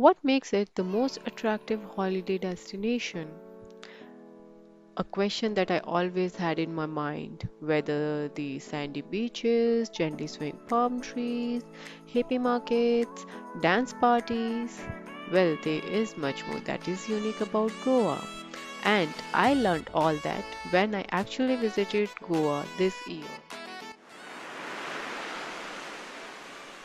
What makes it the most attractive holiday destination? A question that I always had in my mind, whether the sandy beaches, gently swaying palm trees, hippie markets, dance parties. Well, there is much more that is unique about Goa. And I learned all that when I actually visited Goa this year.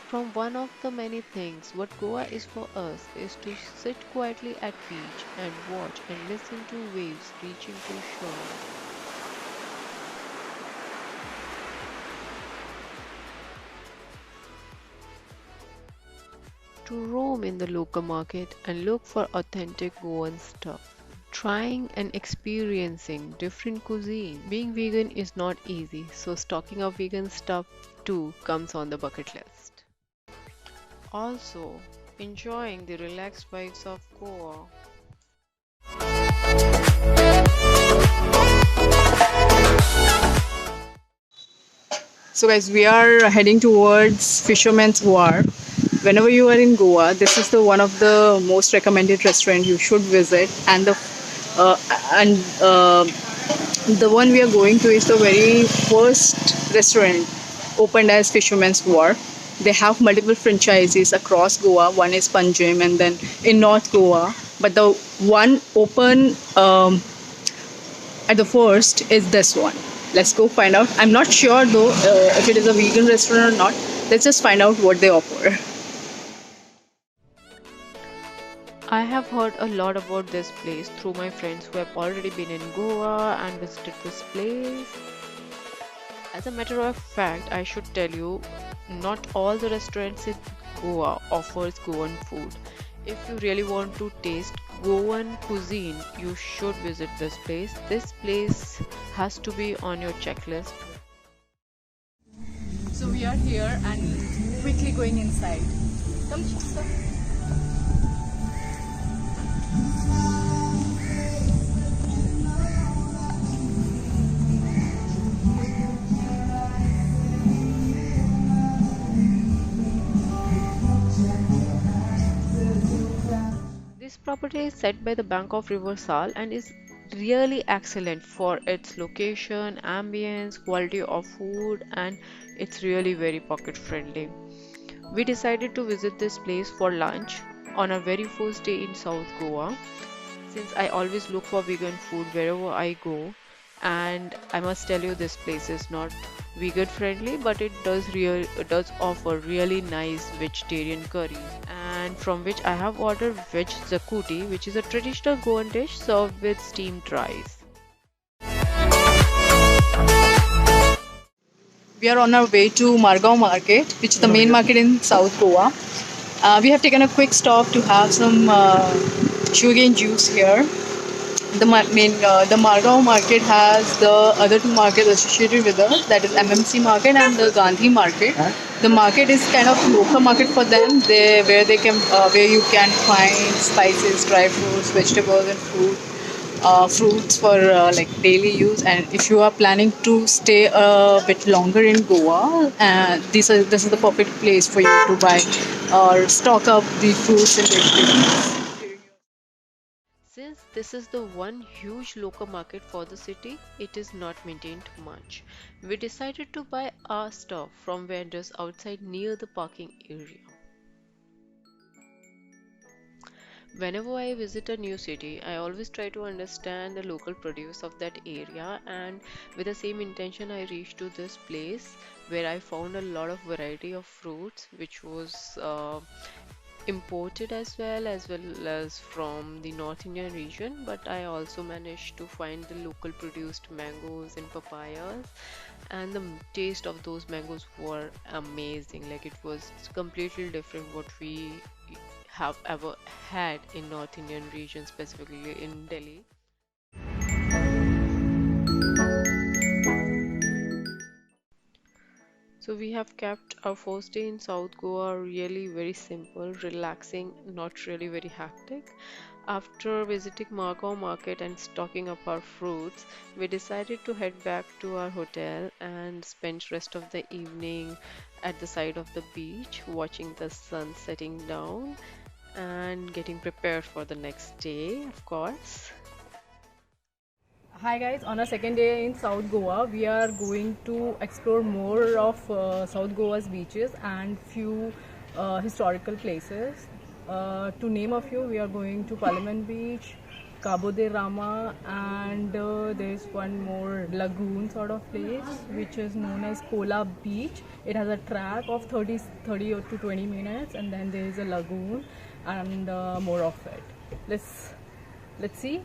From one of the many things, what Goa is for us is to sit quietly at beach and watch and listen to waves reaching to shore. To roam in the local market and look for authentic Goan stuff. Trying and experiencing different cuisine. Being vegan is not easy, so stocking up vegan stuff too comes on the bucket list. Also, enjoying the relaxed vibes of Goa. So, guys, we are heading towards Fisherman's Wharf. Whenever you are in Goa, this is the one of the most recommended restaurant you should visit, and uh, and the one we are going to is the very first restaurant opened as Fisherman's Wharf. They have multiple franchises across Goa. One is Panjim, and then in North Goa. But the one open at the first is this one. Let's go find out. I'm not sure though if it is a vegan restaurant or not. Let's just find out what they offer. I have heard a lot about this place through my friends who have already been in Goa and visited this place. As a matter of fact, I should tell you, not all the restaurants in Goa offers Goan food. If you really want to taste Goan cuisine, you should visit this place. This place has to be on your checklist. So we are here and quickly going inside. Come, Shasta. This property is set by the bank of River Sal and is really excellent for its location, ambience, quality of food, and it's really very pocket friendly. We decided to visit this place for lunch on our very first day in South Goa, since I always look for vegan food wherever I go, and I must tell you this place is not vegan friendly, but it does offer really nice vegetarian curries, and from which I have ordered veg zakuti, which is a traditional Goan dish served with steamed rice. We are on our way to Margao Market, which is the main market in South Goa. We have taken a quick stop to have some sugarcane juice here. The Margao market has the other two markets associated with us, that is MMC market and the Gandhi market. The market is kind of local market for them, where you can find spices, dry fruits, vegetables, and fruits for like daily use. And if you are planning to stay a bit longer in Goa, this is the perfect place for you to buy or stock up the fruits and vegetables. Since this is the one huge local market for the city, it is not maintained much. We decided to buy our stuff from vendors outside near the parking area. Whenever I visit a new city, I always try to understand the local produce of that area, and with the same intention, I reached to this place where I found a lot of variety of fruits, which was imported as well as from the North Indian region, but I also managed to find the local produced mangoes and papayas, and the taste of those mangoes were amazing. Like it was completely different what we have ever had in North Indian region, specifically in Delhi. So we have kept our first day in South Goa really very simple, relaxing, not really very hectic. After visiting Margao market and stocking up our fruits, we decided to head back to our hotel and spend rest of the evening at the side of the beach, watching the sun setting down. and getting prepared for the next day, of course. Hi guys, on our second day in South Goa, we are going to explore more of South Goa's beaches and few historical places. To name a few, we are going to Parliament Beach, Cabo de Rama, and there's one more lagoon sort of place which is known as Kola Beach. It has a track of 30 to 20 minutes, and then there is a lagoon and more of it. Let's see.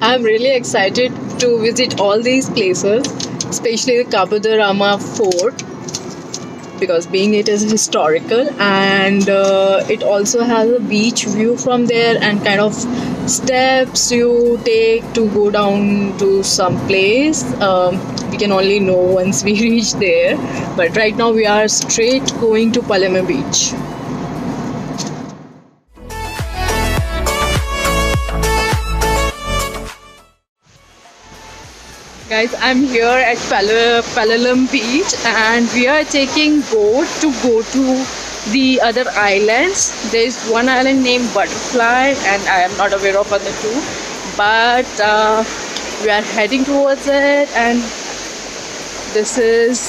I'm really excited to visit all these places, especially the Cabo de Rama Fort, because being it is historical, and it also has a beach view from there and kind of steps you take to go down to some place. We can only know once we reach there, but right now we are straight going to Palema Beach. Guys, I'm here at Palalam Beach, and we are taking boat to go to the other islands. There is one island named Butterfly, and I am not aware of other two, but we are heading towards it, and this is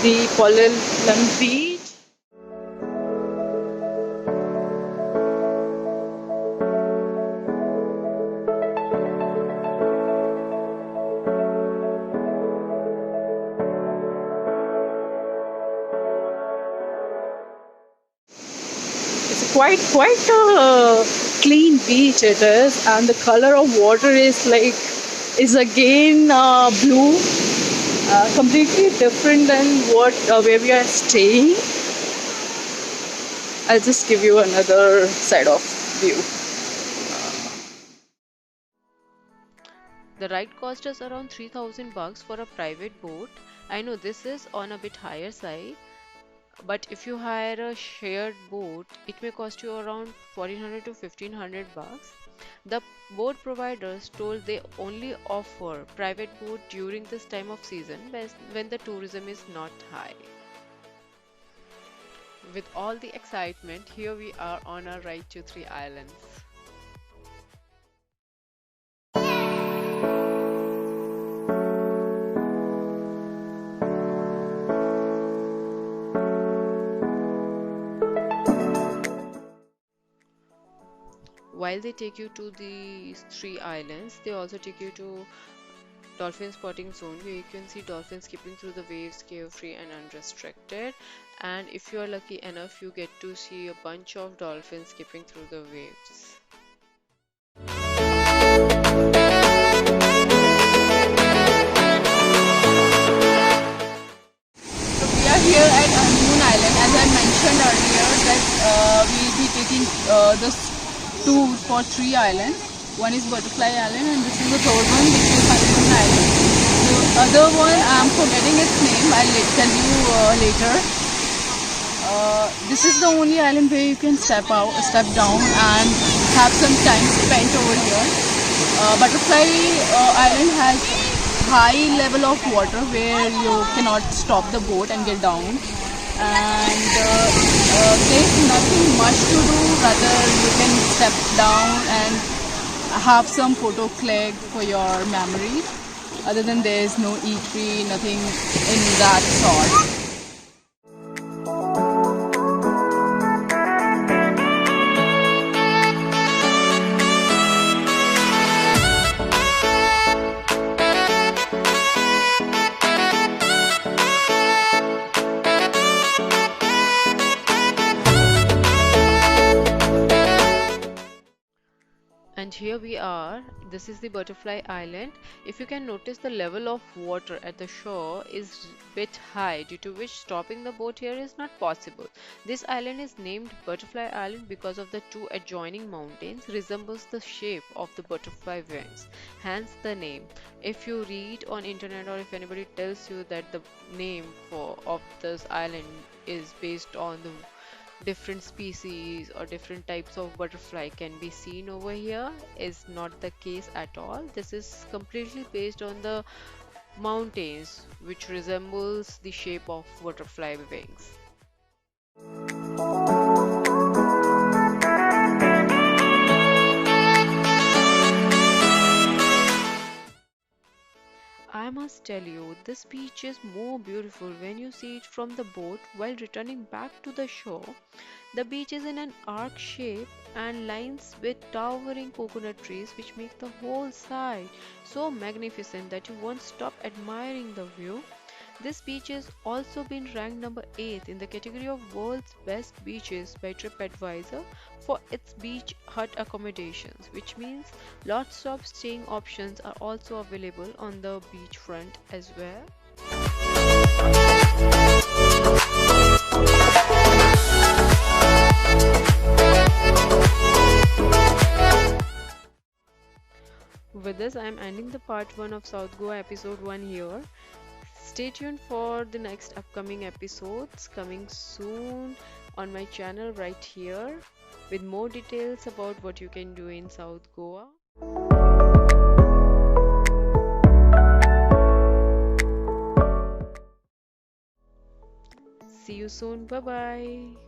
the Palalam Beach. It's quite a clean beach it is, and the color of water is again blue, completely different than what where we are staying. I'll just give you another side of view. The ride cost us around 3,000 bucks for a private boat. I know this is on a bit higher side, but if you hire a shared boat, it may cost you around 1,400 to 1,500 bucks. The boat providers told they only offer private boat during this time of season when the tourism is not high. With all the excitement, here we are on our ride to three islands. While they take you to these three islands, they also take you to dolphin spotting zone where you can see dolphins skipping through the waves carefree and unrestricted. And if you are lucky enough, you get to see a bunch of dolphins skipping through the waves. So we are here at Honeymoon Island. As I mentioned earlier, that we'll be taking this tour for three islands. One is Butterfly Island, and this is the third one, which is Honeymoon Island. The other one, I'm forgetting its name. I'll tell you later. This is the only island where you can step down, and have some time spent over here. Butterfly Island has high level of water where you cannot stop the boat and get down, and there's nothing much to do, rather you can step down and have some photo click for your memories. Other than there's no eatery, nothing in that sort. And here we are. This is the Butterfly Island. If you can notice, the level of water at the shore is bit high, due to which stopping the boat here is not possible. This island is named Butterfly Island because of the two adjoining mountains resembles the shape of the butterfly wings, hence the name. If you read on internet, or if anybody tells you that the name of this island is based on the different species or different types of butterfly can be seen over here is not the case at all. This is completely based on the mountains, which resembles the shape of butterfly wings. I must tell you, this beach is more beautiful when you see it from the boat while returning back to the shore. The beach is in an arc shape and lines with towering coconut trees which make the whole side so magnificent that you won't stop admiring the view. This beach has also been ranked number 8 in the category of world's best beaches by TripAdvisor for its beach hut accommodations, which means lots of staying options are also available on the beachfront as well. With this, I am ending the part 1 of South Goa episode 1 here. Stay tuned for the next upcoming episodes coming soon on my channel right here with more details about what you can do in South Goa. See you soon. Bye bye.